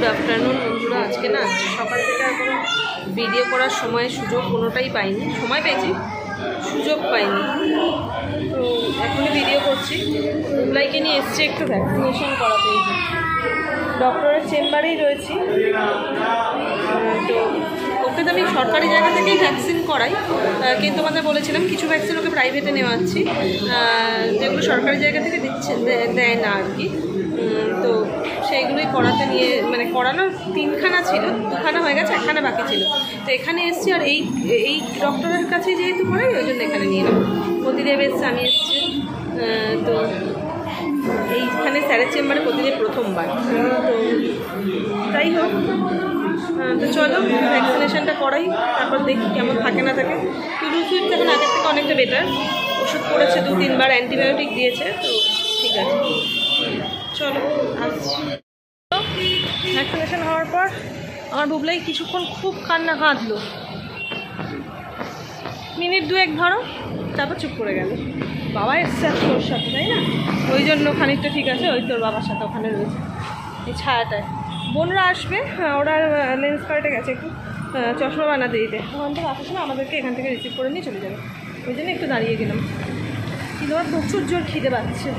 Good afternoon বন্ধুরা। আজকে না সকাল থেকে এখন ভিডিও করার সময় সুযোগ কোনোটাই পাইনি, সময় পেয়েছি সুযোগ পাইনি, তো এখনই ভিডিও করছি। মুম্বাইকে নিয়ে এসছি একটু ভ্যাকসিনেশন করাতে, ডক্টরের চেম্বারেই রয়েছি। তো ওকে তো আমি সরকারি জায়গা থেকেই ভ্যাকসিন করাই, কিন্তু আমাদের বলেছিলাম কিছু ভ্যাকসিন ওকে প্রাইভেটে নেওয়াচ্ছি, যেগুলো সরকারি জায়গা থেকে দিচ্ছে দেয় না আর কি। তো সেইগুলোই করাতে নিয়ে মানে করানোর 3খানা ছিল, 2খানা হয়ে গেছে, 1খানা বাকি ছিল। তো এখানে এসছি, আর এই ডক্টরের কাছে যেহেতু করাই ওই জন্য এখানে নিয়ে নেব। প্রতিদেব এসছে, আমি এসছি। তো এইখানে স্যারের চেম্বারে প্রতিদেব প্রথমবার। তো যাই হোক, তো চলো ভ্যাকসিনেশনটা করাই, তারপর দেখি কেমন থাকে না থাকে। টুলুসুইট এখন আগের থেকে অনেকটা বেটার, ওষুধ করেছে 2-3বার, অ্যান্টিবায়োটিক দিয়েছে, তো ঠিক আছে। চলো আসছি। ভ্যাকসিনেশন হওয়ার পর আমার বুবলাই কিছুক্ষণ খুব কান্না কাঁদলো, মিনিট 2-1 ধরো, তারপর চুপ করে গেল। বাবা এসছে তোর সাথে, তাই না? ওই জন্য খানিকটা ঠিক আছে, ওই তোর বাবার সাথে ওখানে রয়েছে এই ছায়াটায়। বোনরা আসবে, ওরা লেন্স কার্টে গেছে একটু চশমা বানাতে দিতে, ওখান থেকে আসার সময় আমাদেরকে এখান থেকে রিসিভ করে নিয়ে চলে যাবে, ওই জন্য একটু দাঁড়িয়ে গেলাম। কিন্তু আমার প্রচুর জোর খিদে পাচ্ছে,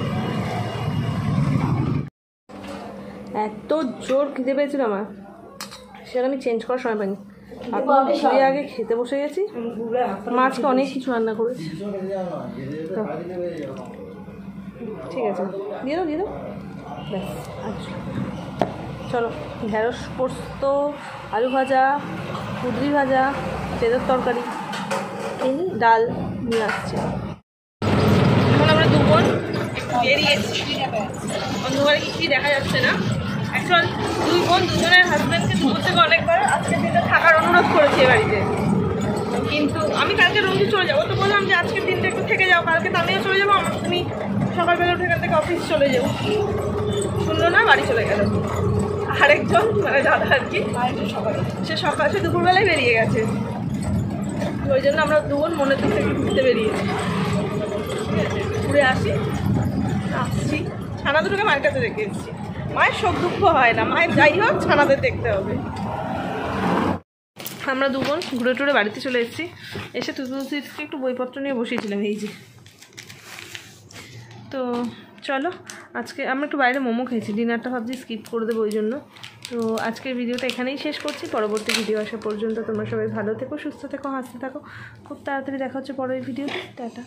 এত জোর খিদে পেয়েছিল আমার, সেটা আমি চেঞ্জ করার সময় পাইনি। খেয়ে আগে খেতে বসে গেছি, মাছকে অনেক কিছু রান্না করেছি। ঠিক আছে, দিয়ে দাও ব্যাস। আচ্ছা চলো, ঢেঁড়স পোস্ত, আলু ভাজা, কুদরি ভাজা, তেলের তরকারি, ডাল নিয়ে আসছে। এখন আমরা 2 বোন বেরিয়েছি, অন্ধকারে কিছুই দেখা যাচ্ছে না। অ্যাকচুয়াল 2 বোন দুজনের হাজব্যান্ডকে দূর থেকে অনেকবার আজকের দিনটা থাকার অনুরোধ করেছি এ বাড়িতে, কিন্তু আমি কালকে রঞ্জিত চলে যাবো, তো বললাম যে আজকের দিনটা একটু থেকে যাও, কালকে তো আমিও চলে যাবো, তুমি সকালবেলা উঠে এখান থেকে অফিস চলে যাবো। শুনলো না, বাড়ি চলে গেল। আরেকজন মানে দাদা আর কি, সে দুপুরবেলায় বেরিয়ে গেছে, ওই জন্য আমরা 2 বোন মনের দিক থেকে ঘুরতে বেরিয়েছি। ঠিক আছে, ঘুরে আসছি। ছানা দুটোকে মায়ের কাছে রেখে এসেছি, মায়ের শোক দুঃখ হয় না, মায়ের যাই হোক ছানাদের দেখতে হবে। আমরা 2 বোন ঘুরে টুরে বাড়িতে চলে এসেছি। এসে তুলসীকে একটু বইপত্র নিয়ে বসিয়েছিলাম এই যে। তো চলো, আজকে আমরা একটু বাইরে মোমো খেয়েছি, ডিনারটা ভাবছি স্কিপ করে দেবো ওই জন্য। তো আজকের ভিডিওটা এখানেই শেষ করছি, পরবর্তী ভিডিও আসা পর্যন্ত তোমরা সবাই ভালো থেকো, সুস্থ থেকো, হাসতে থাকো। খুব তাড়াতাড়ি দেখা হচ্ছে পরের ভিডিওতে। টাটা।